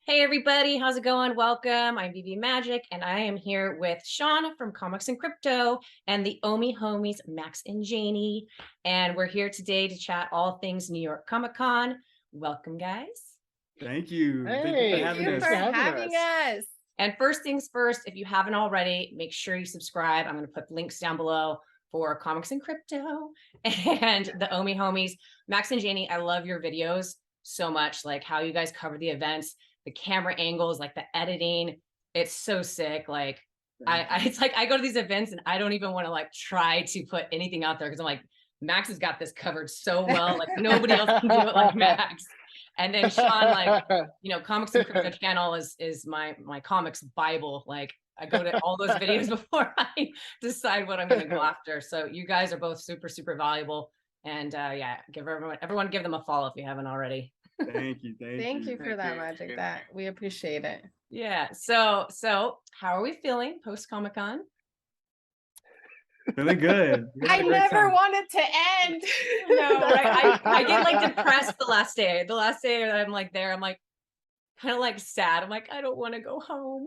Hey everybody, how's it going? Welcome. I'm Veve Magic, and I am here with Sean from Comics and Crypto and the Omi homies Max and Janie. And we're here today to chat all things New York Comic Con. Welcome, guys. Thank you. Thank you for Hey, having thanks us. for having us. And first things first, if you haven't already, make sure you subscribe. I'm going to put links down below for Comics and Crypto and the Omi homies. Max and Janie, I love your videos so much, like how you guys cover the events, the camera angles, like the editing. It's so sick. Like it's like I go to these events and I don't even want to like try to put anything out there because I'm like, Max has got this covered so well. Like nobody else can do it like Max. And then Sean, like, Comics and Crypto channel is my comics Bible. Like I go to all those videos before I decide what I'm going to go after. So you guys are both super, super valuable. And yeah, give everyone give them a follow if you haven't already. Thank you. Thank you for that, Magic. That we appreciate it. Yeah. So how are we feeling post Comic Con? Really good. I never wanted to end. No, right? I get like depressed the last day. The last day that I'm like there, I'm like kind of like sad. I'm like, I don't want to go home.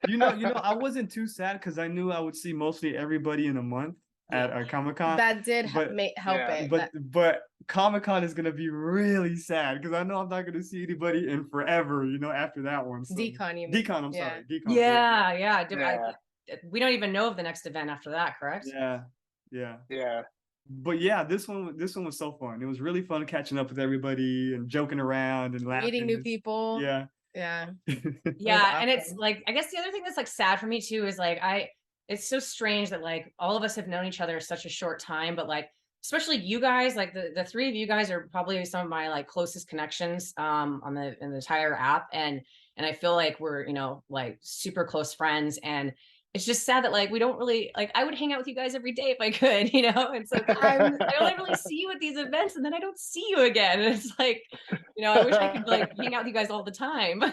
I wasn't too sad because I knew I would see mostly everybody in a month at our Comic-Con. That did help it. But Comic-Con is gonna be really sad because I know I'm not gonna see anybody in forever, after that one. So. Decon, you mean? Decon, I'm sorry. Decon. Yeah. We don't even know of the next event after that, correct? Yeah. But yeah, this one was so fun. It was really fun catching up with everybody and joking around and laughing. Meeting new people. Yeah. And it's like, I guess the other thing that's like sad for me too is like it's so strange that like all of us have known each other such a short time, but like especially you guys, like the three of you guys are probably some of my like closest connections in the entire app, and I feel like we're like super close friends, and it's just sad that like we don't really like I would hang out with you guys every day if I could, and so I only really see you at these events and then I don't see you again, and it's like I wish I could like hang out with you guys all the time.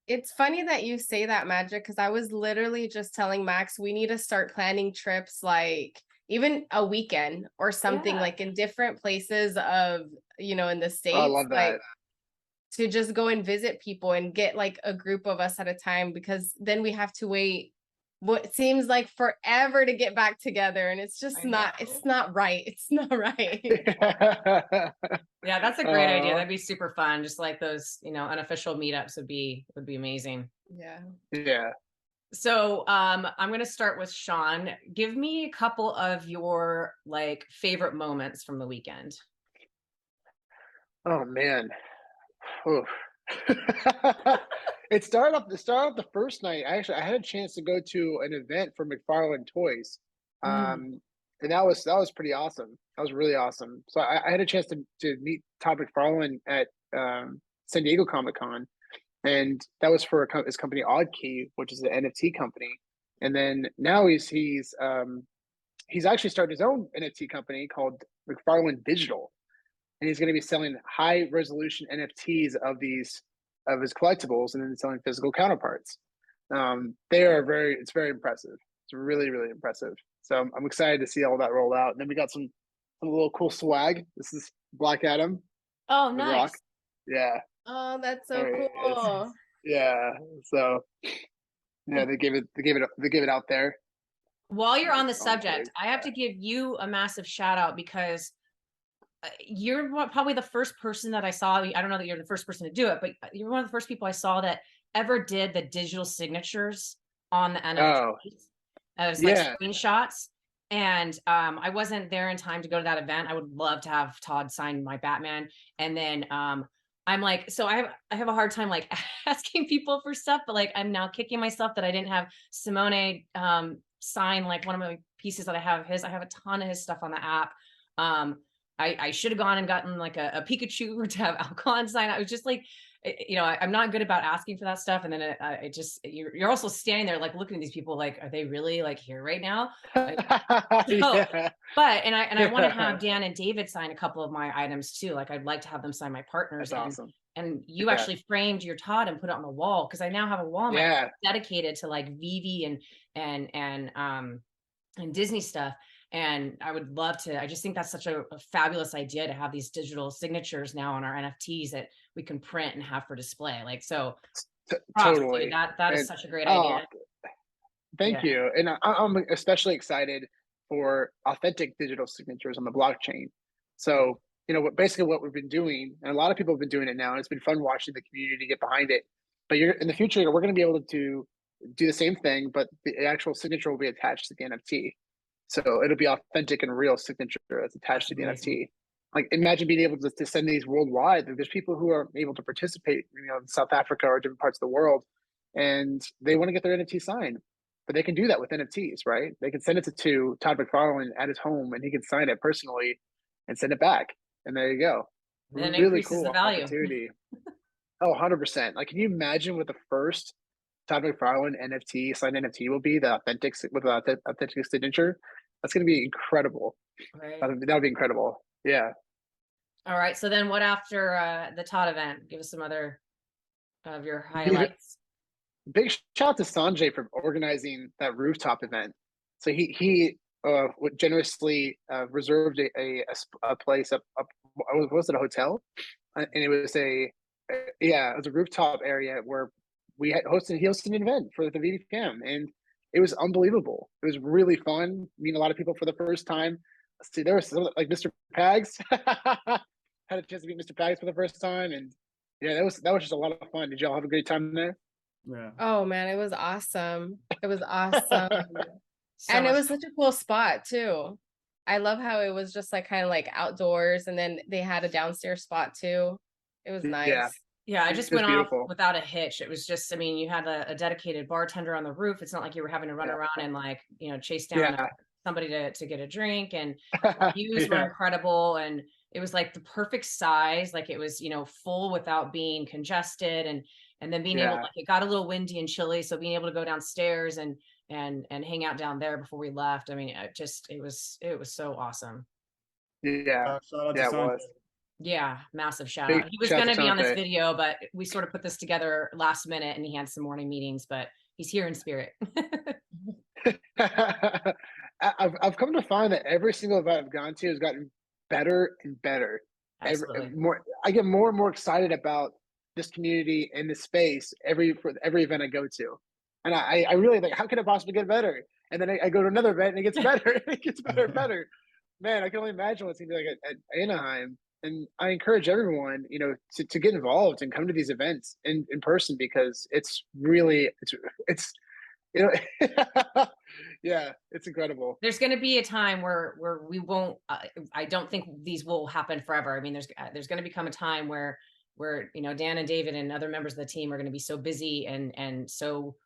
It's funny that you say that, Magic, because I was literally just telling Max we need to start planning trips like even a weekend or something like in different places of in the States. I love that. Like, to just go and visit people and get like a group of us at a time, because then we have to wait what seems like forever to get back together, and it's just not right. It's not right. Yeah, that's a great idea. That'd be super fun. Just like those unofficial meetups would be amazing. Yeah. So I'm gonna start with Sean. Give me a couple of your like favorite moments from the weekend. Oh man. It started off the first night. I had a chance to go to an event for McFarlane Toys. And that was pretty awesome. That was really awesome. So I had a chance to meet Todd McFarlane at San Diego Comic Con, and that was for his company Odd Key, which is an NFT company. And then now he's actually started his own NFT company called McFarlane Digital, and he's going to be selling high resolution NFTs of his collectibles and then selling physical counterparts. It's very impressive. It's really, really impressive. So I'm excited to see all that roll out. And then we got some little cool swag. This is Black Adam. Oh, nice. Rock. Yeah. Oh, that's so cool. Yeah. So yeah, they gave it out there. While you're on the subject, I have to give you a massive shout out because you're probably the first person that I saw. I don't know that you're the first person to do it, but you're one of the first people I saw that ever did the digital signatures on the NFTs as like screenshots. And I wasn't there in time to go to that event. I would love to have Todd sign my Batman. And then I'm like, so I have a hard time like asking people for stuff, but like I'm now kicking myself that I didn't have Simone sign like one of my pieces that I have of his. I have a ton of his stuff on the app. I should have gone and gotten like a Pikachu to have Alcon sign. I was just like, I'm not good about asking for that stuff. And then you're also standing there like looking at these people like, are they really like here right now? But I want to have Dan and David sign a couple of my items too. Like I'd like to have them sign my partners. That's awesome. And you actually framed your Todd and put it on the wall, because I now have a wall dedicated to like Vivi and Disney stuff. And I would love to, I just think that's such a fabulous idea to have these digital signatures now on our NFTs that we can print and have for display. Like, so props, dude. Totally. That is And such a great oh, idea. thank Yeah. you. And I'm especially excited for authentic digital signatures on the blockchain. So, basically what we've been doing, and a lot of people have been doing it now, and it's been fun watching the community get behind it. But in the future, we're going to be able to do the same thing, but the actual signature will be attached to the NFT. So it'll be authentic and real signature that's attached to the NFT. Like, imagine being able to send these worldwide. There's people who are able to participate, in South Africa or different parts of the world, and they want to get their NFT signed. But they can do that with NFTs, right? They can send it to Todd McFarlane at his home, and he can sign it personally and send it back. And there you go. Then Really increases cool the value. opportunity. Oh, 100%. Like, can you imagine what the first Todd McFarlane NFT, signed NFT will be, the authentic signature? That's going to be incredible. Right. That would be incredible. Yeah. All right. So then what after the Todd event? Give us some other of your highlights. Big shout out to Sanjay for organizing that rooftop event. So he generously reserved a place up. Was it a hotel? And it was it was a rooftop area where he hosted an event for the VV Cam, and it was unbelievable. It was really fun. Meeting a lot of people for the first time. See, there was some, like Mr. Pags. Had a chance to meet Mr. Pags for the first time, and yeah, that was just a lot of fun. Did y'all have a great time there? Yeah. Oh man, it was awesome. It was awesome. So And it much was such a cool spot too. I love how it was just like kind of like outdoors, and then they had a downstairs spot too. It was nice. Yeah. Yeah, I It just was went beautiful. off without a hitch. It was just, I mean, you had a dedicated bartender on the roof. It's not like you were having to run Yeah. around and like, chase down Yeah. somebody to get a drink. And the views were Yeah. incredible. And it was like the perfect size. Like it was, full without being congested. And then being able, Yeah. like it got a little windy and chilly. So being able to go downstairs and hang out down there before we left. I mean, it was so awesome. Yeah. Shout out to Yeah, it Sanjay. was. Yeah, massive shout Big out. He was shout out going to to be on this Sanjay. video, but we sort of put this together last minute and he had some morning meetings, but he's here in spirit. I've come to find that every single event I've gone to has gotten better and better. Absolutely. I get more and more excited about this community and this space for every event I go to. And I really like, how can it possibly get better? And then I go to another event and it gets better. It gets better and better. Man, I can only imagine what it's gonna be like at Anaheim. And I encourage everyone, to get involved and come to these events in person, because it's really yeah, it's incredible. There's going to be a time where we won't, I don't think these will happen forever. I mean, there's going to become a time where Dan and David and other members of the team are going to be so busy and so,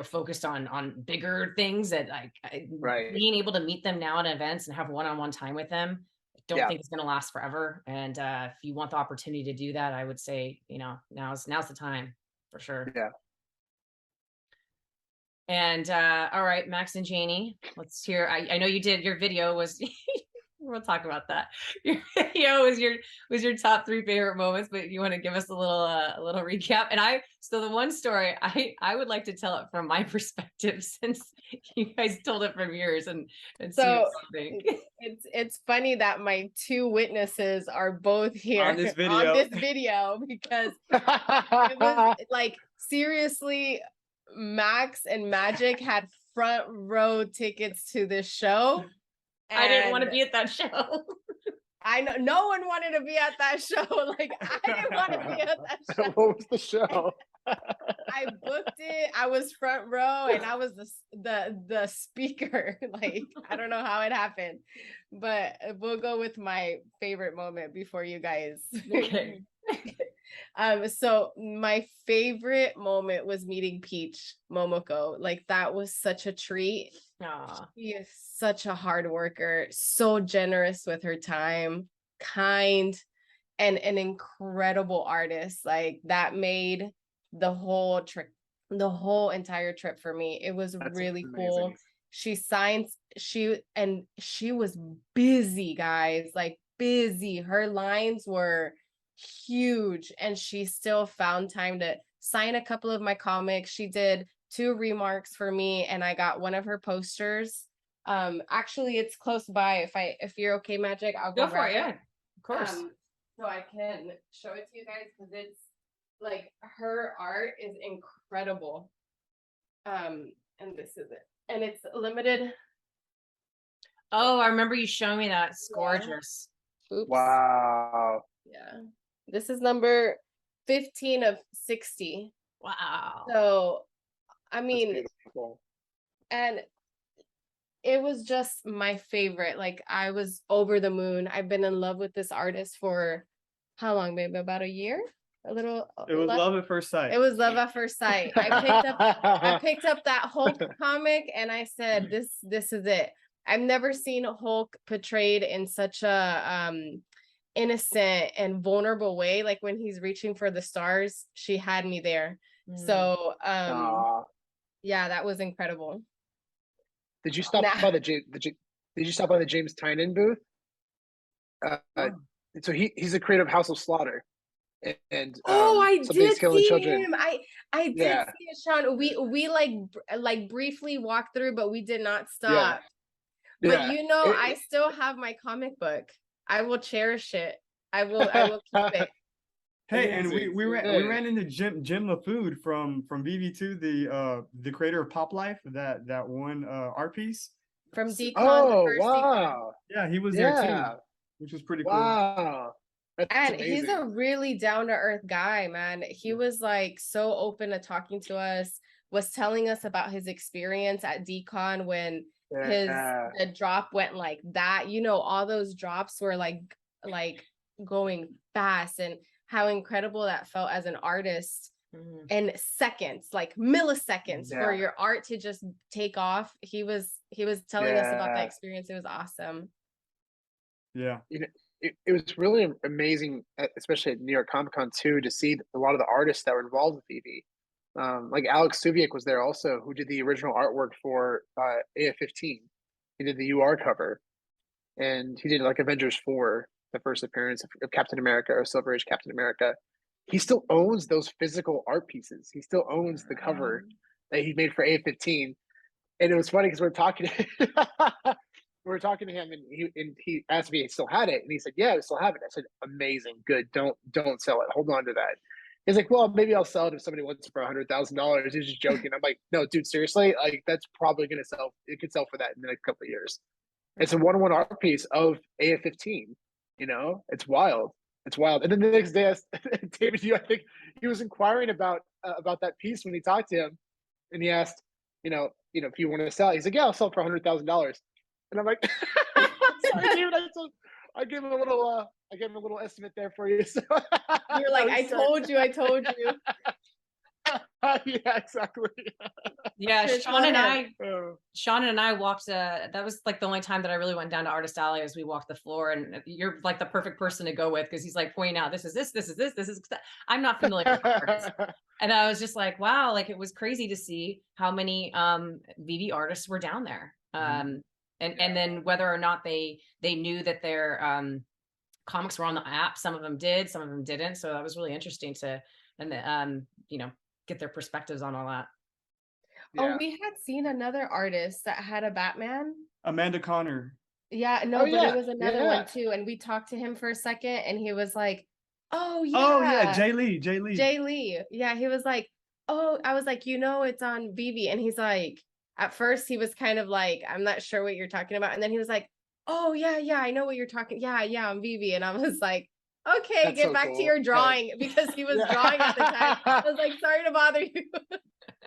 focused on bigger things that Right. being able to meet them now at events and have one-on-one time with them, I don't think it's going to last forever. And if you want the opportunity to do that, I would say, now's the time for sure. Yeah. And all right, Max and Janie, let's hear. I know you did, your video was we'll talk about that. Your video was your top 3 favorite moments, but you want to give us a little recap. And so the one story I would like to tell it from my perspective, since you guys told it from yours, and So see what you think. it's funny that my 2 witnesses are both here On this video because it was like, seriously, Max and Magic had front row tickets to this show. I didn't want to be at that show. I know no one wanted to be at that show. Like, I didn't want to be at that show. What was the show? I booked it. I was front row and I was the speaker. Like, I don't know how it happened, but we'll go with my favorite moment before you guys. Okay. So my favorite moment was meeting Peach Momoko. Like, that was such a treat. Aww. She is such a hard worker, so generous with her time, kind, and an incredible artist. Like, that made the whole entire trip for me. It was really cool. She was busy, guys, like busy. Her lines were huge, and she still found time to sign a couple of my comics. She did 2 remarks for me, and I got one of her posters. Actually, it's close by. If you're okay, Magic, I'll Go go for grab it. Yeah, of course. so I can show it to you guys because it's like her art is incredible. And this is it, and it's limited. Oh, I remember you showing me that. It's Yeah. gorgeous. Oops. Wow. Yeah. This is number 15 of 60. Wow. So, I That's mean, beautiful. and it was just my favorite. Like, I was over the moon. I've been in love with this artist for how long, babe? About a year? A little It was less? love at first sight. It was love at first sight. I picked up that Hulk comic and I said, this is it. I've never seen Hulk portrayed in such a innocent and vulnerable way. Like when he's reaching for the stars, she had me there. So yeah, that was incredible. Did you stop by the did you stop by the James Tynan booth? So he's a creator of House of Slaughter. And I did see children. him. I did see it, Sean. We like briefly walked through, but we did not stop. But I still have my comic book. I will cherish it. I will keep it. Hey, and we ran into Jim LaFood from VV2, the creator of Pop Life, that one art piece. From Decon, oh the first wow. Yeah, he was there too, which was pretty cool. Wow. That's and amazing. He's a really down-to-earth guy, man. He was like so open to talking to us, was telling us about his experience at Decon when the drop went like that. All those drops were like going fast, and how incredible that felt as an artist. In seconds, like milliseconds, for your art to just take off. He was telling us about that experience. It was awesome. Yeah. It was really amazing, especially at New York Comic Con too, to see a lot of the artists that were involved with VV. Like Alex Subiak was there also, who did the original artwork for AF-15. He did the UR cover, and he did like Avengers 4, the first appearance of Captain America, or Silver Age Captain America. He still owns those physical art pieces. He still owns the cover that he made for AF-15. And it was funny because we were talking to him, and he asked me if he still had it, and he said, "Yeah, I still have it." I said, "Amazing, good. Don't sell it. Hold on to that." He's like, "Well, maybe I'll sell it if somebody wants it for $100,000." He's just joking. I'm like, "No, dude, seriously. Like, that's probably gonna sell. It could sell for that in the next couple of years." It's a 1-on-1 art piece of AF-15. It's wild. It's wild. And then the next day, David, I think he was inquiring about that piece when he talked to him, and he asked, if you want to sell it. He's like, "Yeah, I'll sell it for $100,000." And I'm like, "Sorry, David, I gave him a little estimate there for you." So you're like, I told you. Yeah, exactly. Yeah, Sean and I walked. That was like the only time that I really went down to Artist Alley, as we walked the floor. And you're like the perfect person to go with, because he's like pointing out, this is this is this is. I'm not familiar with artists. And I was just like, wow, like it was crazy to see how many VV artists were down there. And then whether or not they knew that their comics were on the app. Some of them did, some of them didn't. So that was really interesting to get their perspectives on all that. Yeah. Oh, we had seen another artist that had a Batman. Amanda Connor. Yeah, no, it was another one too. And we talked to him for a second, and he was like, "Oh yeah." Oh yeah, Jay Lee. Yeah, he was like, "Oh," I was like, "It's on VV." And he's like, at first he was kind of like, "I'm not sure what you're talking about." And then he was like, "Oh yeah, I know what you're talking. Yeah, on VV." And I was like, "Okay, that's get back to your drawing," because he was drawing at the time. I was like, "Sorry to bother you."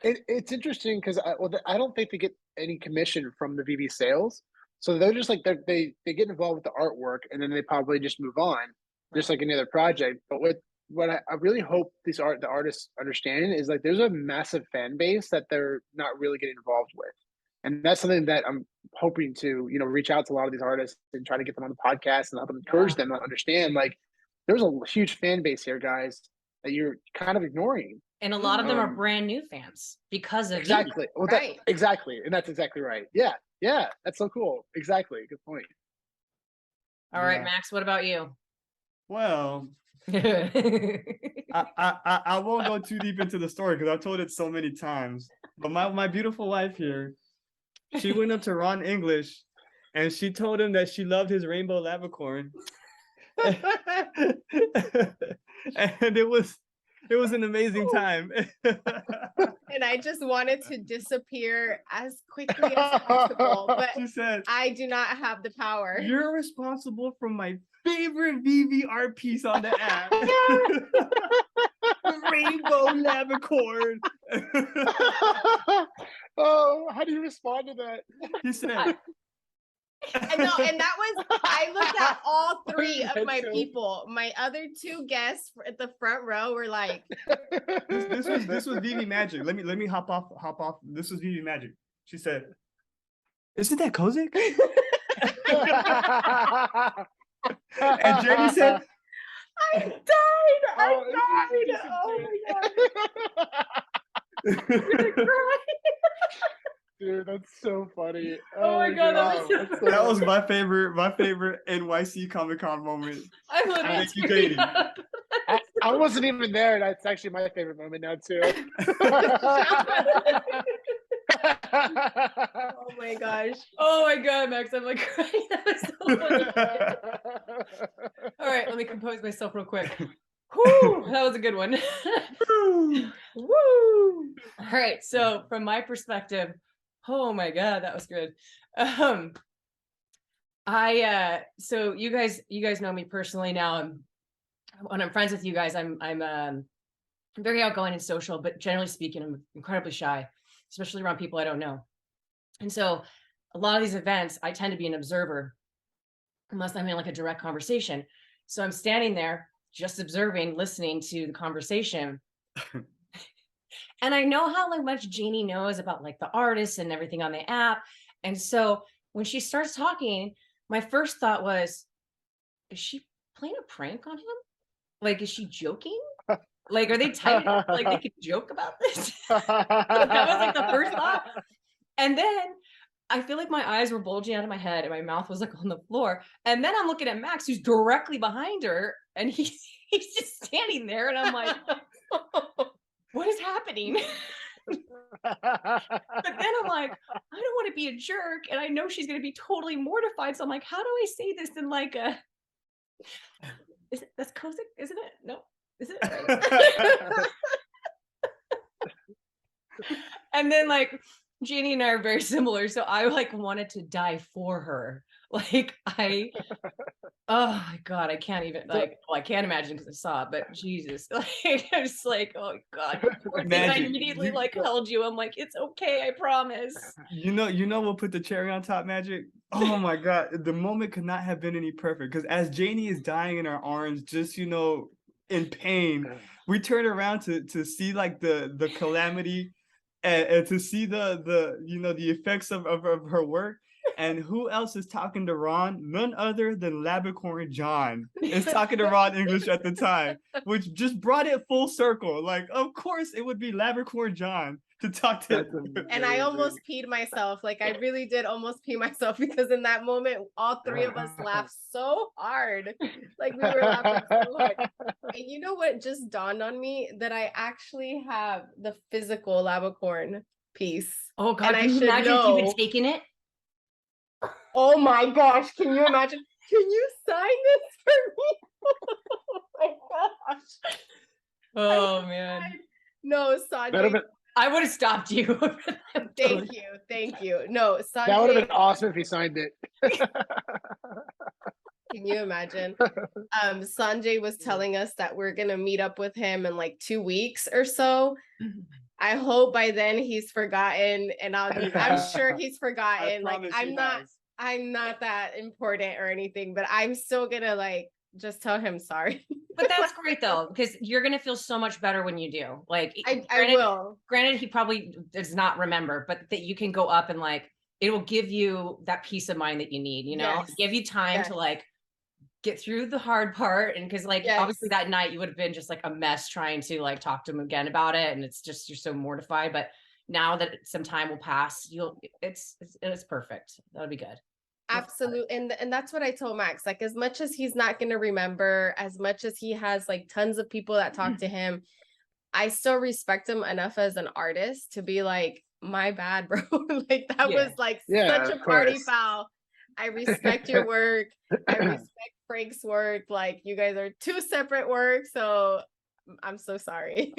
It's interesting because I don't think they get any commission from the VV sales, so they're just like they get involved with the artwork, and then they probably just move on, just like any other project. But what I really hope the artists understand is like there's a massive fan base that they're not really getting involved with, and that's something that I'm hoping to reach out to a lot of these artists and try to get them on the podcast and help them encourage them to understand like there's a huge fan base here, guys, that you're kind of ignoring. And a lot of them are brand new fans because of exactly. you. Well, exactly, and that's exactly right. Yeah, that's so cool. Exactly, good point. All right, Max, what about you? Well, I won't go too deep into the story because I've told it so many times. But my beautiful wife here, she went up to Ron English and she told him that she loved his rainbow lavicorn. And it was an amazing time. And I just wanted to disappear as quickly as possible, but She said, I do not have the power. "You're responsible for my favorite veve art piece on the app. The rainbow lavicorn." Oh, how do you respond to that? He said, And no, and that was, I looked at all three of my That's so- people. My other two guests at the front row were like, this was veve Magic. Let me hop off. This was veve Magic. She said, "Isn't that Kozik?" And Jenny said, I died. Oh, Oh my God. Dude, that's so funny. Oh my God, that was so that's that was my favorite NYC Comic-Con moment. I'm literally Thank you, tearing Katie. up. I wasn't even there. That's actually my favorite moment now too. Oh my gosh. Oh my God, Max, I'm like crying. That was so funny. All right, let me compose myself real quick. Whew, that was a good one. Woo! All right, so from my perspective, oh my God, that was good. So you guys know me personally now. When I'm friends with you guys, I'm very outgoing and social, but generally speaking, I'm incredibly shy, especially around people I don't know. And so a lot of these events, I tend to be an observer unless I'm in like a direct conversation. So I'm standing there just observing, listening to the conversation. And I know how like much Jeannie knows about like the artists and everything on the app. And so when she starts talking, my first thought was, is she playing a prank on him? Like, is she joking? Like, are they tight enough? Like they could joke about this? That was like the first thought. And then I feel like my eyes were bulging out of my head and my mouth was like on the floor. And then I'm looking at Max, who's directly behind her, and he's just standing there. And I'm like, what is happening? But then I'm like, I don't want to be a jerk. And I know she's going to be totally mortified. So I'm like, how do I say this in like a, that's Kozik, isn't it? No, is it? Right? And then like Jeannie and I are very similar. So I like wanted to die for her. Like oh my God, I can't even like, well, I can't imagine because I saw it, but Jesus, like I was like, oh God, poor thing. I Magic. immediately like held you. I'm like, it's okay, I promise. You know, we'll put the cherry on top, Magic. Oh my God, the moment could not have been any perfect because as Janie is dying in our arms, just in pain, we turn around to see like the calamity and to see the the effects of her work. And who else is talking to Ron? None other than Labicorn John is talking to Ron English at the time, which just brought it full circle. Like, of course, it would be Labicorn John to talk to. And I almost peed myself. Like I really did almost pee myself because in that moment, all three of us laughed so hard. Like we were laughing so hard. And you know what just dawned on me? That I actually have the physical Labicorn piece. Oh God, And I can you should imagine if you know. had taken it? Oh my gosh, can you imagine? Can you sign this for me? Oh my gosh. Oh man, No, That'd have Sanjay, been, I would have stopped you. thank you. No, that would have Sanjay, been awesome if he signed it. can you imagine? Sanjay was telling us that we're gonna meet up with him in like 2 weeks or so. I hope by then he's forgotten, and I'm sure he's forgotten. Like I'm not that important or anything, but I'm still gonna like just tell him sorry. But that's great though, because you're gonna feel so much better when you do. Like, I will. Granted, he probably does not remember, but that you can go up and like it will give you that peace of mind that you need. Yes. Give you time to like get through the hard part, and because like obviously that night you would have been just like a mess trying to like talk to him again about it, and it's just you're so mortified. But now that some time will pass, it's perfect. That'll be good. Absolutely. And that's what I told Max. Like, as much as he's not going to remember, as much as he has like tons of people that talk to him, I still respect him enough as an artist to be like, my bad, bro. Like that Yeah. was like Yeah, such a of party course. foul. I respect your work. I respect Frank's work. Like you guys are two separate work. So I'm so sorry.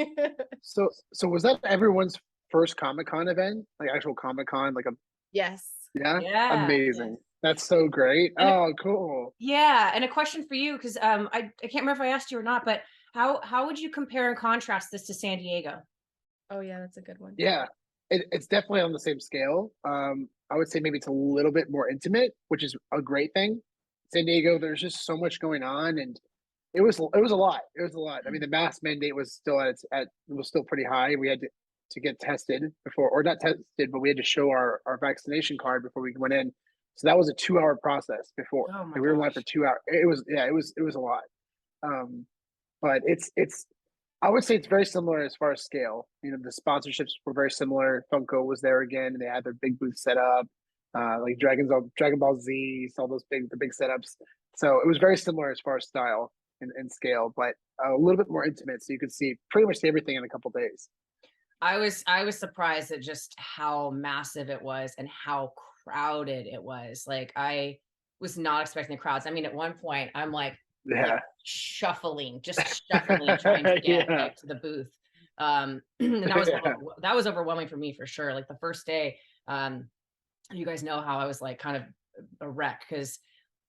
So was that everyone's first Comic-Con event? Like actual Comic-Con, like a Yes. yeah? Yeah. Amazing. That's so great. And Oh, cool. yeah, and a question for you, because I can't remember if I asked you or not, but how would you compare and contrast this to San Diego? Oh yeah, that's a good one. Yeah. It's definitely on the same scale. I would say maybe it's a little bit more intimate, which is a great thing. San Diego, there's just so much going on, and it was a lot. It was a lot. I mean, the mask mandate was still was still pretty high. We had to get tested before, or not tested, but we had to show our vaccination card before we went in. So that was a 2 hour process before. Oh my Like we were in line for gosh. 2 hours. It was a lot. Um, but it's I would say it's very similar as far as scale. You know, the sponsorships were very similar. Funko was there again, and they had their big booth set up, like Dragon Ball Z, all those the big setups. So it was very similar as far as style and scale, but a little bit more intimate. So you could see pretty much everything in a couple days. I was surprised at just how massive it was and how crowded it was. Like I was not expecting the crowds. I mean, at one point I'm like Yeah, just shuffling, trying to get yeah, like to the booth. And that was yeah. that was overwhelming for me for sure. Like the first day, you guys know how I was like kind of a wreck because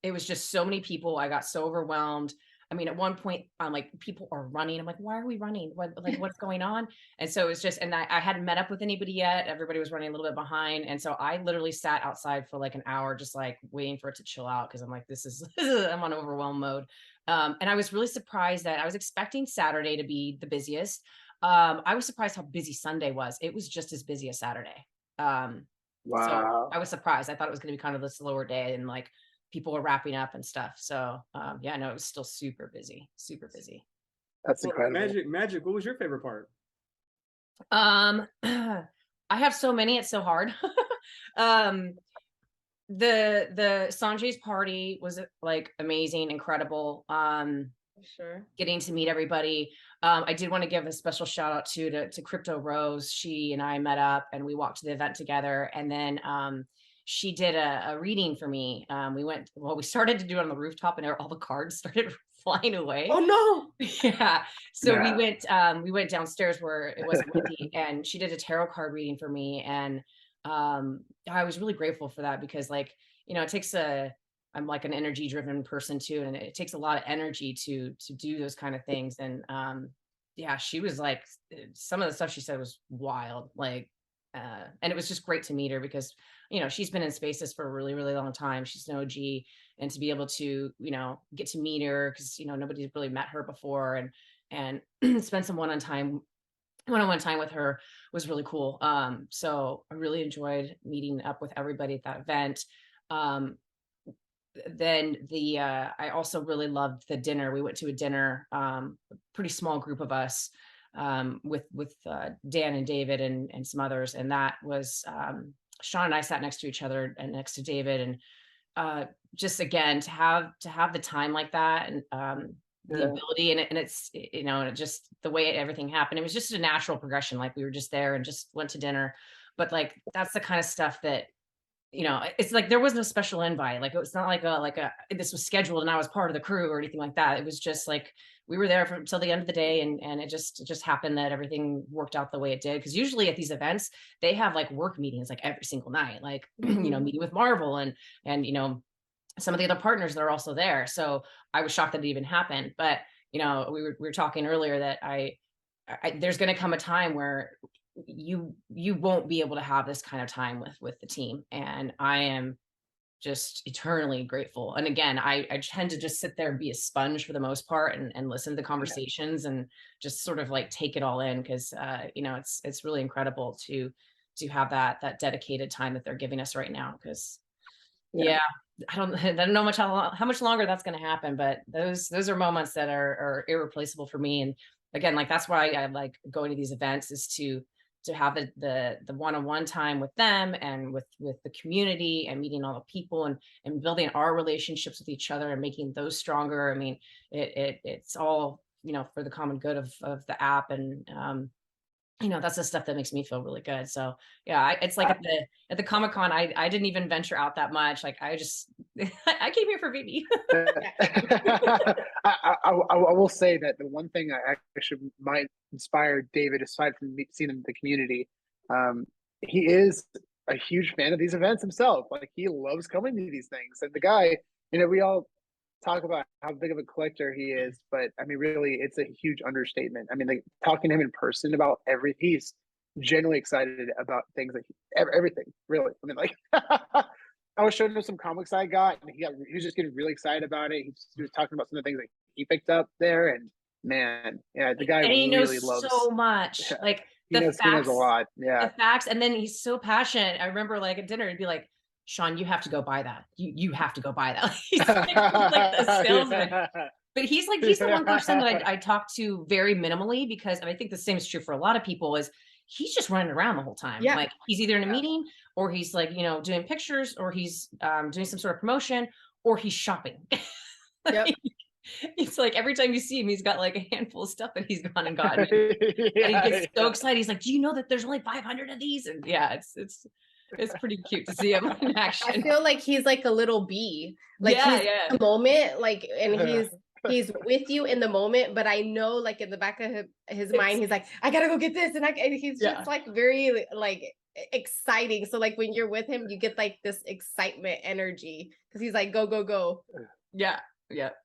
it was just so many people. I got so overwhelmed. I mean, at one point, I'm like, people are running. I'm like, why are we running? What's going on? And so it's just, and I hadn't met up with anybody yet. Everybody was running a little bit behind. And so I literally sat outside for like an hour, just like waiting for it to chill out. Cause I'm like, I'm on overwhelm mode. And I was really surprised that I was expecting Saturday to be the busiest. I was surprised how busy Sunday was. It was just as busy as Saturday. So Wow, I was surprised. I thought it was going to be kind of a slower day and like people were wrapping up and stuff. So yeah, no, it was still super busy, super busy. that's Well, incredible. Magic, what was your favorite part? I have so many, it's so hard. um the Sanjay's party was like amazing, incredible. Sure. Getting to meet everybody. I did want to give a special shout out to Crypto Rose. She and I met up and we walked to the event together. And then she did a reading for me. We started to do it on the rooftop and all the cards started flying away. Oh no. Yeah. So Yeah, we went downstairs where it wasn't windy and she did a tarot card reading for me. And I was really grateful for that because like, it takes I'm like an energy driven person too. And it takes a lot of energy to do those kind of things. And yeah, she was like some of the stuff she said was wild. Like and it was just great to meet her because she's been in spaces for a really, really long time. She's an OG. And to be able to, get to meet her because nobody's really met her before and spend some one-on-one time with her was really cool. So I really enjoyed meeting up with everybody at that event. Um, then I also really loved the dinner. We went to a dinner, a pretty small group of us, with Dan and David and some others, and that was Sean and I sat next to each other and next to David, and just again to have the time like that and the yeah, ability and it's and it just the way everything happened, it was just a natural progression. Like we were just there and just went to dinner, but like that's the kind of stuff that it's like there was no special invite. Like it was not like a this was scheduled and I was part of the crew or anything like that. It was just like we were there till the end of the day, and it just happened that everything worked out the way it did. Because usually at these events they have like work meetings like every single night, like Mhm. meeting with Marvel and some of the other partners that are also there. So I was shocked that it even happened. But we were talking earlier that there's going to come a time where you won't be able to have this kind of time with the team, and I am just eternally grateful. And again, I tend to just sit there and be a sponge for the most part and listen to the yeah, conversations and just sort of like take it all in because it's really incredible to have that dedicated time that they're giving us right now because yeah. yeah, I don't know how much longer that's going to happen, but those are moments that are irreplaceable for me. And again, like that's why I like going to these events is to have the one-on-one time with them and with the community and meeting all the people and building our relationships with each other and making those stronger. I mean, it's all for the common good of the app and that's the stuff that makes me feel really good. So yeah, it's like at the Comic-Con, I didn't even venture out that much. Like I just, I came here for Vivi. I will say that the one thing I actually might inspire David, aside from me seeing him in the community, he is a huge fan of these events himself. Like he loves coming to these things. And the guy, we all talk about how big of a collector he is, but I mean, really, it's a huge understatement. I mean, like talking to him in person about everything, he's genuinely excited about things like everything. Really, I mean, like I was showing him some comics I got, and he was just getting really excited about it. He was talking about some of the things that he picked up there, and man, yeah, the guy And he really knows loves. so much. Yeah, Like he the knows a facts, lot. Yeah, the facts, and then he's so passionate. I remember like at dinner, he'd be like, Sean, you have to go buy that. You have to go buy that. He's like the salesman. yeah. But he's the one person that I talk to very minimally, because, and I think the same is true for a lot of people, is he's just running around the whole time. Yeah. Like he's either in a Yeah. meeting, or he's like, doing pictures, or he's doing some sort of promotion, or he's shopping. Yep. It's like every time you see him, he's got like a handful of stuff that he's gone and gotten. And he gets so excited. He's like, do you know that there's only 500 of these? And yeah, it's pretty cute to see him in action. I feel like he's like a little bee. Like Yeah, he's yeah. in the moment, like, and he's with you in the moment, but I know like in the back of his mind, he's like, I gotta go get this. And he's Yeah. just like very like exciting. So like when you're with him, you get like this excitement energy because he's like, go, go, go. Yeah,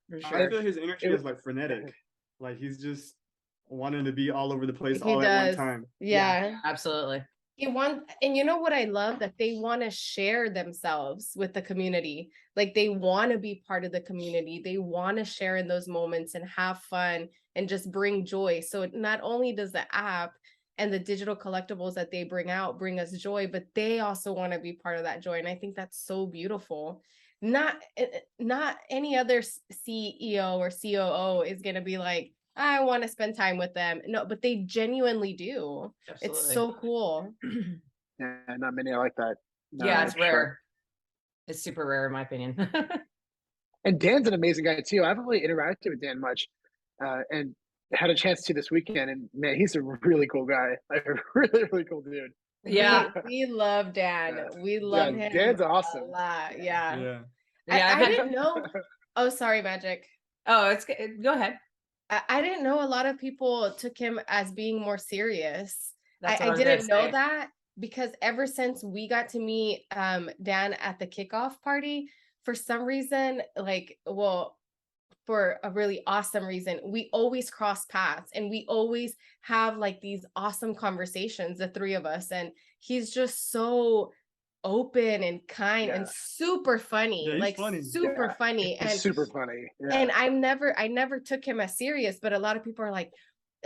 for I sure. feel his energy is like frenetic. Like he's just wanting to be all over the place He all at one does. time. Yeah. Absolutely. And you know what I love? That they want to share themselves with the community. Like they want to be part of the community. They want to share in those moments and have fun and just bring joy. So not only does the app and the digital collectibles that they bring out bring us joy, but they also want to be part of that joy. And I think that's so beautiful. Not any other CEO or COO is going to be like, I want to spend time with them. No, but they genuinely do. Absolutely. It's so cool. Yeah, not many are like that. No, Yeah, it's for sure. rare. It's super rare in my opinion. And Dan's an amazing guy too. I haven't really interacted with Dan much, and had a chance to this weekend. And man, he's a really cool guy. Like a really, really cool dude. Yeah. We love Dan. Yeah. We love Yeah, him Dan's a awesome. lot. Yeah. Yeah. Yeah, I didn't know. Oh, sorry, Magic. Oh, go ahead. I didn't know a lot of people took him as being more serious. That's what I was gonna didn't know say. that because ever since we got to meet Dan at the kickoff party, for some reason, for a really awesome reason, we always cross paths and we always have like these awesome conversations, the three of us. And he's just so open and kind and super funny. Yeah, he's like funny. super funny. He's And super funny. Yeah. and I never took him as serious, but a lot of people are like,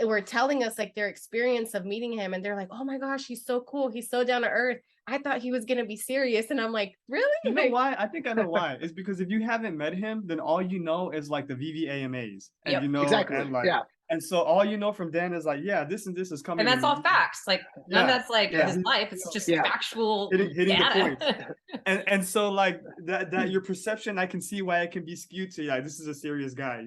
were telling us like their experience of meeting him, and they're like, oh my gosh, he's so cool, he's so down to earth. I thought he was gonna be serious. And I'm like, really? You know why? I think I know why. It's because if you haven't met him, then all you know is like the VV AMAs. And Yep. you know, Exactly. and like, Yeah. and so all you know from Dan is like, yeah, this and this is coming. And that's all facts. Like none of that's like Yeah. his life. It's just Yeah. factual Hitting the data. And so like that your perception, I can see why it can be skewed to like this is a serious guy,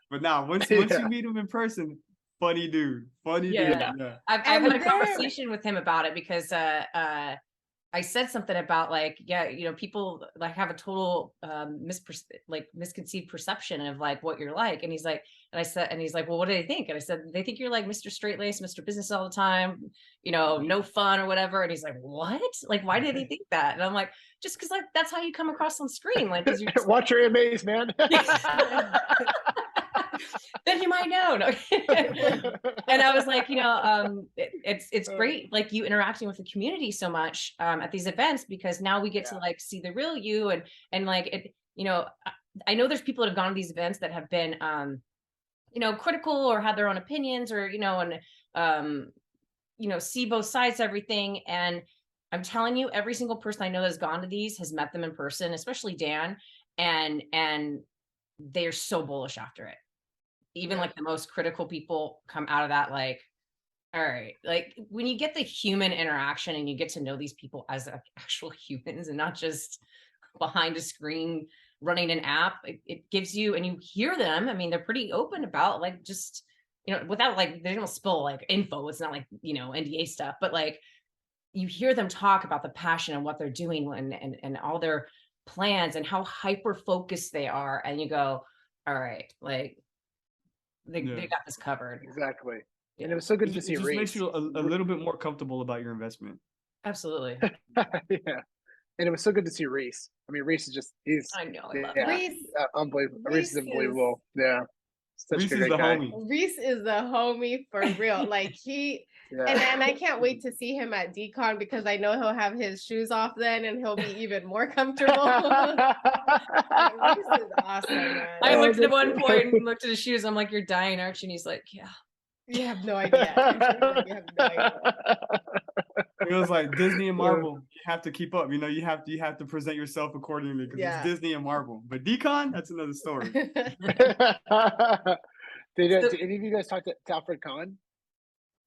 But now once you meet him in person, funny dude. Funny dude. Yeah. Yeah. I've had a then- conversation with him about it because I said something about like, people like have a total misconceived perception of like what you're like. And he's like, well, what do they think? And I said, they think you're like Mr. Straight Lace, Mr. Business all the time, no fun or whatever. And he's like, what? Like, why do they think that? And I'm like, just because like that's how you come across on screen. Like, 'cause you're just Watch your AMAs, man. then you might know. No. And I was like, it's great, like you interacting with the community so much at these events, because now we get to like see the real you and like it, I know there's people that have gone to these events that have been critical or had their own opinions or see both sides of everything. And I'm telling you, every single person I know that's gone to these has met them in person, especially Dan, and they're so bullish after it. Even like the most critical people come out of that like, all right, like when you get the human interaction and you get to know these people as actual humans and not just behind a screen running an app, it gives you, and you hear them. I mean, they're pretty open about like just without like, they don't spill like info. It's not like, NDA stuff, but like you hear them talk about the passion and what they're doing and all their plans and how hyper focused they are. And you go, all right, like they got this covered. Exactly. Yeah. And it was so good to It see just Reese. makes you a little bit more comfortable about your investment. Absolutely. Yeah. And it was so good to see Reese. I mean, Reese is he's I know. I love yeah, Reese, unbelievable. Reese is Reese unbelievable. Yeah. Such Reese a is great the guy. homie. Reese is the homie for real. Like Yeah. and I can't wait to see him at DCon because I know he'll have his shoes off then and he'll be even more comfortable. Reese is awesome, man. I looked at one point and looked at his shoes. I'm like, you're dying, aren't you? And he's like, yeah. You have no idea. You have no idea. It was like Disney and Marvel. You have to keep up. You have to present yourself accordingly because Yeah. it's Disney and Marvel. But DCon, that's another story. Did any of you guys talk to Alfred Kahn?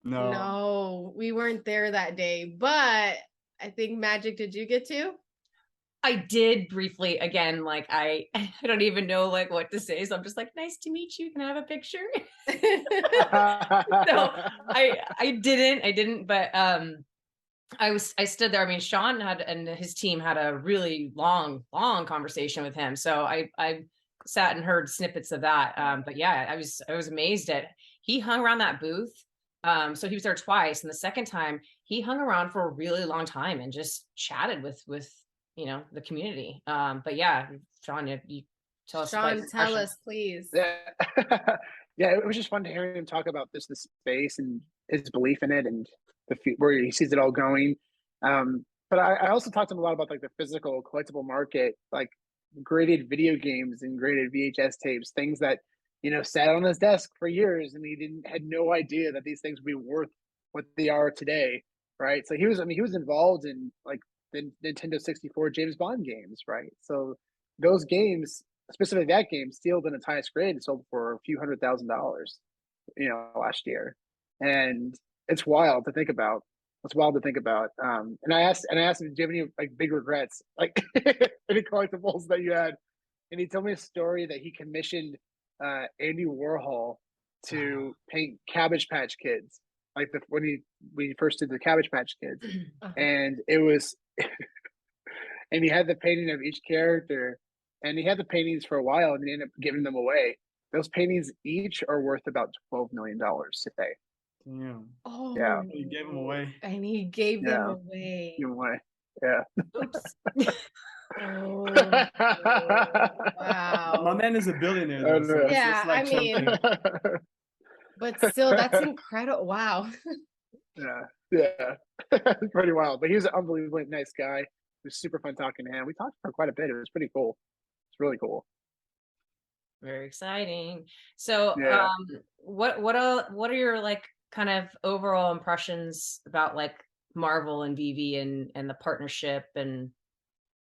No. No, we weren't there that day, but I think Magic, did you get to? I did briefly, again, like I don't even know like what to say. So I'm just like, nice to meet you. Can I have a picture? No, I didn't, but I stood there. I mean, Sean and his team had a really long conversation with him. So I sat and heard snippets of that. But yeah, I was amazed at he hung around that booth. So he was there twice, and the second time he hung around for a really long time and just chatted with the community. But yeah, Sean, you tell us about Sean, your tell impression. us, please. Yeah. Yeah, it was just fun to hear him talk about the space and his belief in it and where he sees it all going. But I also talked to him a lot about like the physical collectible market, like graded video games and graded VHS tapes, things that sat on his desk for years, and he had no idea that these things would be worth what they are today, right? So he was involved in like the Nintendo 64 James Bond games, right? So those games, specifically that game, sealed in its highest grade, sold for a few $100,000, last year, and it's wild to think about. It's wild to think about. And I asked him, do you have any like big regrets, like any collectibles that you had? And he told me a story that he commissioned Andy Warhol to paint Cabbage Patch Kids, like when he first did the Cabbage Patch Kids, and it was, and he had the painting of each character, and he had the paintings for a while, and he ended up giving them away. Those paintings each are worth about $12 million today. Yeah. Oh, Yeah. He gave them away. and he gave them Yeah. away. Give them away. Yeah. Oops. Oh, My wow. man is a billionaire, Oh, though. So no. it's Yeah, like I mean, something. but still, that's incredible. Wow. Yeah. It's pretty wild. But he was an unbelievably nice guy. It was super fun talking to him. We talked for quite a bit. It was pretty cool. It's really cool. Very exciting. So, Yeah. what are your like kind of overall impressions about like Marvel and veve and the partnership and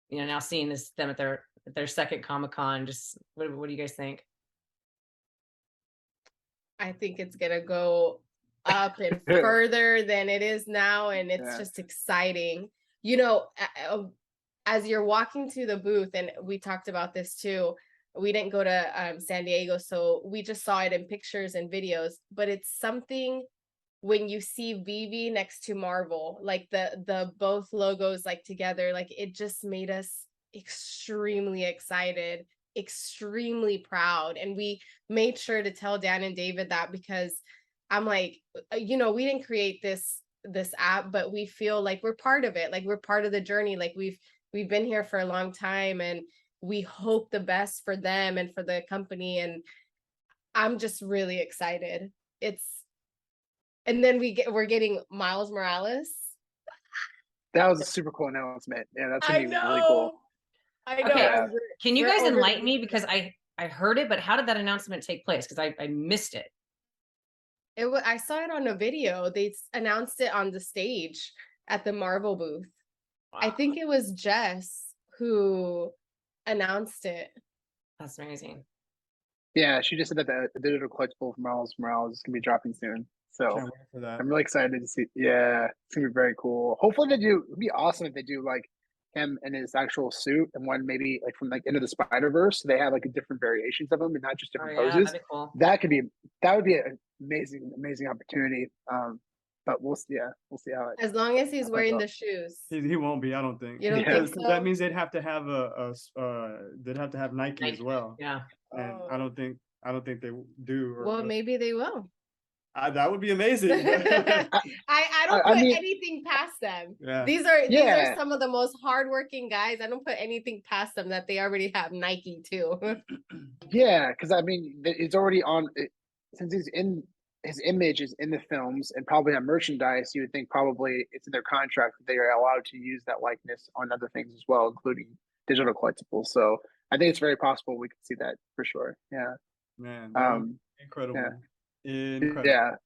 now seeing them at their second Comic-Con? Just what do you guys think? I think it's gonna go up and further than it is now, and it's just exciting. As you're walking to the booth, and we talked about this too, we didn't go to San Diego, so we just saw it in pictures and videos, but it's something when you see veve next to Marvel, like the both logos like together, like it just made us extremely excited, extremely proud. And we made sure to tell Dan and David that, because I'm like, we didn't create this app, but we feel like we're part of it, like we're part of the journey, like we've been here for a long time, and we hope the best for them and for the company. And I'm just really excited. And then we're getting Miles Morales. That was a super cool announcement. Yeah, that's gonna be really cool. I know. Okay, Yeah. can you We're guys over the enlighten me, moon. because I heard it, but how did that announcement take place? Because I missed it. I saw it on a video. They announced it on the stage at the Marvel booth. Wow. I think it was Jess who announced it. That's amazing. Yeah, she just said that the digital collectible from Miles Morales is gonna be dropping soon. So Can't wait for that. I'm really excited to see. Yeah, it's gonna be very cool. Hopefully they do. It'd be awesome if they do like him in his actual suit, and one maybe like from like Into the Spider-Verse. They have like a different variations of him and not just Oh different yeah, poses. that'd be cool. That would be an amazing opportunity. But we'll see. Yeah, we'll see how it. As long as he's That's wearing all. the shoes. He won't be, I don't think. You don't Yeah. think Because that so? means they'd have to have they'd have to have Nike as Nike, well. yeah. And Oh. I don't think they do. Well, maybe they will. That would be amazing. I don't I put mean- anything past them. Yeah. These are Yeah. some of the most hardworking guys. I don't put anything past them that they already have Nike too. Yeah, because I mean, it's already on. Since he's in his image is in the films and probably on merchandise, you would think probably it's in their contract that they are allowed to use that likeness on other things as well, including digital collectibles. So I think it's very possible we could see that for sure. Yeah. Man, that would be Um. incredible. Yeah. Incredible.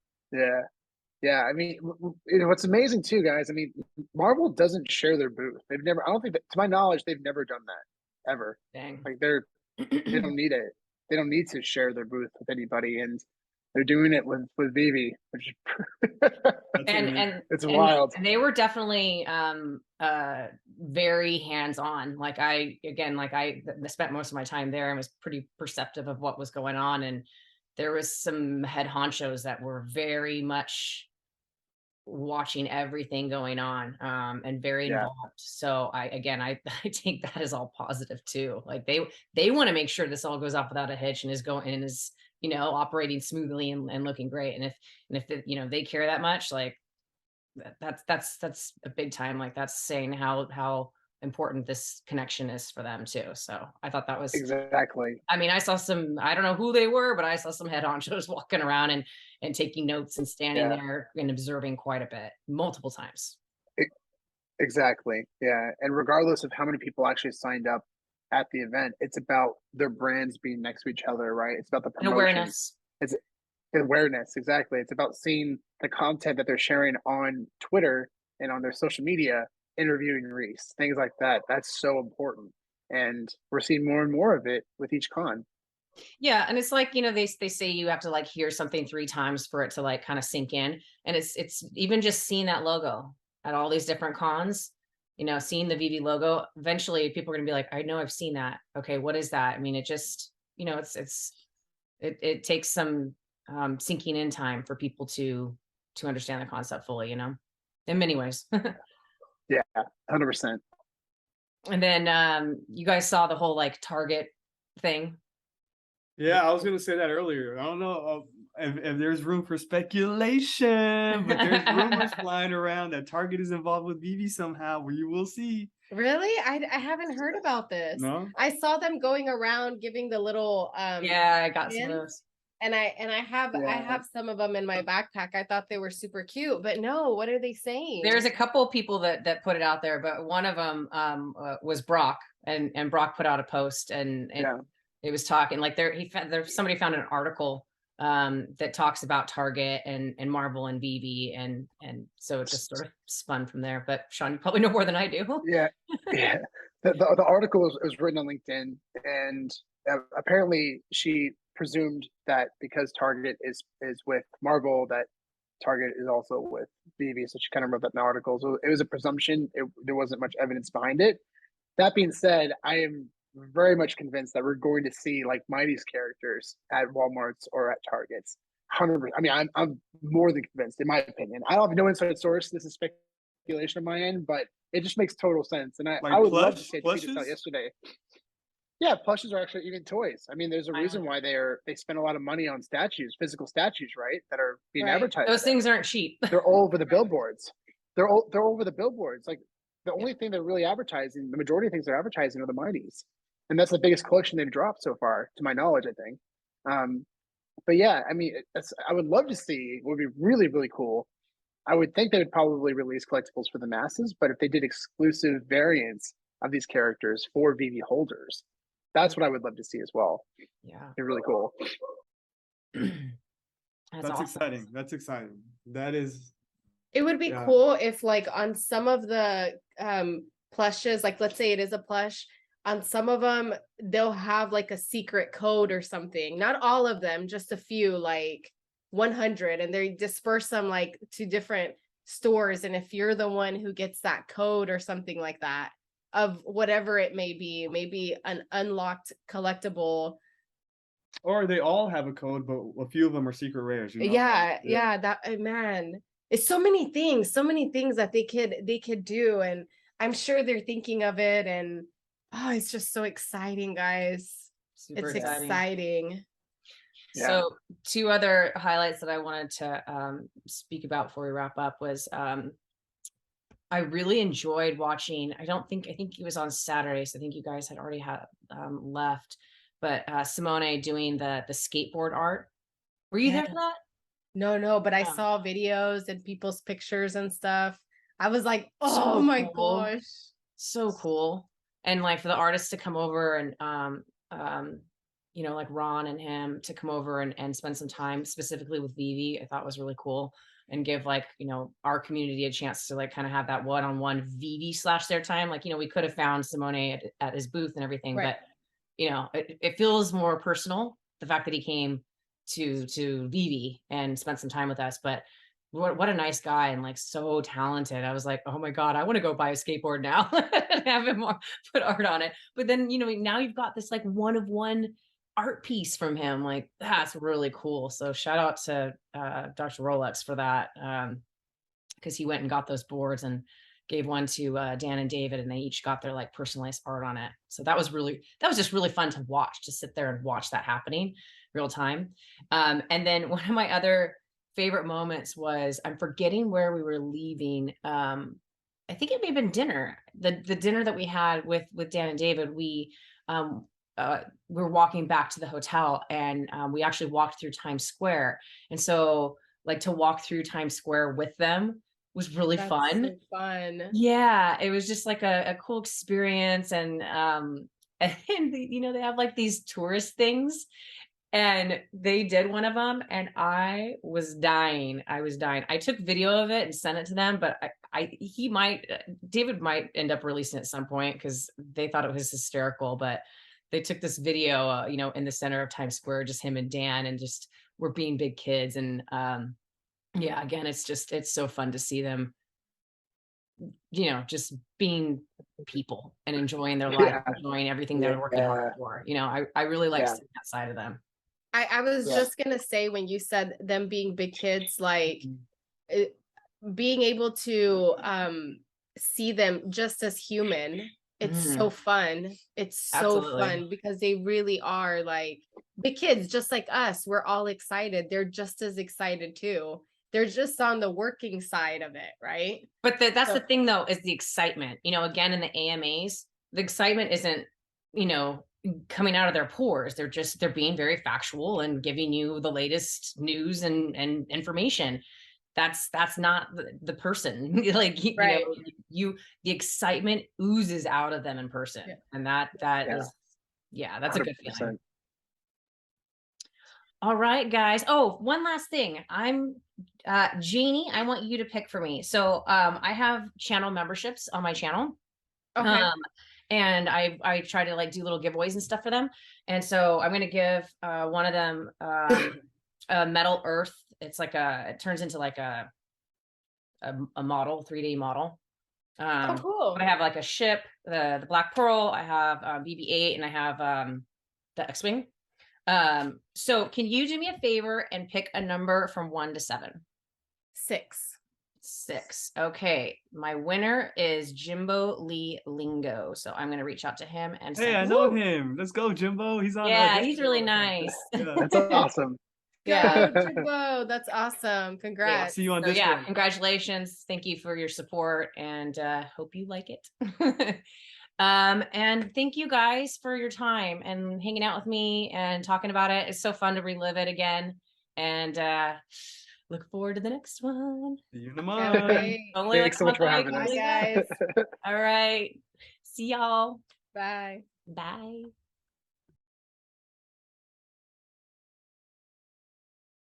Yeah. I mean, what's amazing too, guys. I mean, Marvel doesn't share their booth. They've never. I don't think that, to my knowledge, they've never done that ever. Dang. Like they don't need it. They don't need to share their booth with anybody, and they're doing it with veve, which is That's and amazing. and it's and wild. they were definitely very hands-on. Like I spent most of my time there and was pretty perceptive of what was going on, and there was some head honchos that were very much watching everything going on, and very Yeah. involved. So I I take that as all positive too. Like they want to make sure this all goes off without a hitch and is going and is, you know, operating smoothly and looking great. And if you know, they care that much, like that's a big time. Like that's saying how important this connection is for them too. So I thought that was, Exactly. I mean, I saw some, I don't know who they were, but I saw some head honchos walking around and taking notes and standing Yeah. there and observing quite a bit, multiple times. Exactly. Yeah. And regardless of how many people actually signed up at the event, it's about their brands being next to each other, right? It's about the And promotion. awareness. It's awareness. Exactly. It's about seeing the content that they're sharing on Twitter and on their social media, interviewing Reese, things like that. That's so important. And we're seeing more and more of it with each con. Yeah, and it's like, you know, they say you have to like hear something 3 times for it to like kind of sink in. And it's even just seeing that logo at all these different cons, you know, seeing the veve logo, eventually people are going to be like, I know I've seen that. Okay, what is that? I mean, it just, you know, it takes some sinking in time for people to understand the concept fully, you know, in many ways. Yeah, 100%. And then you guys saw the whole like Target thing. Yeah, I was gonna say that earlier. I don't know if there's room for speculation, but there's rumors flying around that Target is involved with veve somehow. We will see. Really? I haven't heard about this. No? I saw them going around giving the little Yeah, I got some of pins. those. And I have some of them in my backpack. I thought they were super cute, but no, what are they saying? There's a couple of people that put it out there, but one of them was Brock, and Brock put out a post and Yeah. it was talking like somebody found an article that talks about Target and Marvel and veve and so it just sort of spun from there. But Sean, you probably know more than I do. Yeah. Yeah. The article was written on LinkedIn, and apparently she presumed that because Target is with Marvel, that Target is also with veve. So she kind of wrote that in the article. So it was a presumption. There wasn't much evidence behind it. That being said, I am very much convinced that we're going to see like Mighty's characters at Walmart's or at Target's. 100%. I mean, I'm more than convinced, in my opinion. I don't have no inside source. This is speculation on my end, but it just makes total sense. And Like I would love to see it plushes? out yesterday. Yeah, plushes are actually even toys. I mean, there's a Wow. reason why they spend a lot of money on statues, physical statues, right? That are being Right. advertised. Those things aren't cheap. They're all over the billboards. They're over the billboards. Like the only thing they're really advertising, the majority of things they're advertising are the Mighties. And that's the biggest collection they've dropped so far, to my knowledge, I think. But yeah, I mean, I would love to see. It would be really, really cool. I would think they would probably release collectibles for the masses, but if they did exclusive variants of these characters for veve holders, that's what I would love to see as well. Yeah. It'd be really cool. That's That's awesome. exciting. That's exciting. That is. It would be Yeah. cool if like on some of the plushes, like let's say it is a plush, on some of them they'll have like a secret code or something. Not all of them, just a few, like 100, and they disperse them like to different stores. And if you're the one who gets that code or something like that, of whatever it may be, maybe an unlocked collectible. Or they all have a code, but a few of them are secret rares. You know? Yeah, that man, it's so many things that they could do, and I'm sure they're thinking of it, and it's just so exciting, guys. Super It's exciting. Yeah. So 2 other highlights that I wanted to speak about before we wrap up was I really enjoyed watching, I think it was on Saturday, so I think you guys had already had left, but Simone doing the skateboard art. Were you there for that? No, but I Oh. saw videos and people's pictures and stuff. I was like, So oh my cool. gosh. So cool. And like for the artists to come over and you know, like Ron and him to come over and spend some time specifically with veve, I thought was really cool, and give like, you know, our community a chance to like kind of have that one-on-one veve / their time. Like, you know, we could have found Simone at his booth and everything, Right. but you know, it feels more personal, the fact that he came to veve and spent some time with us. But what a nice guy, and like so talented. I was like, oh my God, I want to go buy a skateboard now and have him put art on it. But then, you know, now you've got this like one of one art piece from him. Like, that's really cool. So shout out to Dr. Rolex for that. Because he went and got those boards and gave one to Dan and David, and they each got their like personalized art on it. So that was just really fun to watch, to sit there and watch that happening real time. And then one of my other favorite moments was, I'm forgetting where we were leaving. I think it may have been dinner. The dinner that we had with Dan and David. We were walking back to the hotel, and we actually walked through Times Square. And so like to walk through Times Square with them was really fun. So fun. Yeah, it was just like a cool experience. And and you know, they have like these tourist things, and they did one of them, and I was dying. I took video of it and sent it to them, but David might end up releasing it at some point because they thought it was hysterical. But they took this video, you know, in the center of Times Square, just him and Dan, and just we're being big kids. And yeah, again, it's so fun to see them, you know, just being people and enjoying their life, enjoying everything they're working hard for. You know, I really like seeing that side of them. I was just gonna say, when you said them being big kids, like being able to see them just as human, it's so fun. It's so fun because they really are like big kids, just like us. We're all excited. They're just as excited too. They're just on the working side of it, right? But that's the thing, though, is the excitement. You know, again, in the AMAs, the excitement isn't, you know, coming out of their pores. They're being very factual and giving you the latest news and information. That's not the person. Like, you know, the excitement oozes out of them in person. And that is, that's 100%. A good feeling. All right, guys. Oh, one last thing. I'm Janie, I want you to pick for me. So I have channel memberships on my channel. Okay. And I try to like do little giveaways and stuff for them. And so I'm going to give one of them a metal earth. It's like it turns into like a model, 3D model. Cool. I have like a ship, the Black Pearl. I have BB-8, and I have the X-Wing. So can you do me a favor and pick a number from 1 to 7? 6. Okay. My winner is Jimbo Lee Lingo. So I'm going to reach out to him and say, I know him. Let's go, Jimbo. He's on. Yeah, he's really nice. That's awesome. Go, Jimbo. That's awesome. Congrats. Yeah, see you on Discord. Yeah, congratulations. Thank you for your support, and hope you like it. And thank you guys for your time and hanging out with me and talking about it. It's so fun to relive it again. And look forward to the next one. See you in a month. Thanks so much for having us. Bye, guys. All right. See y'all. Bye. Bye.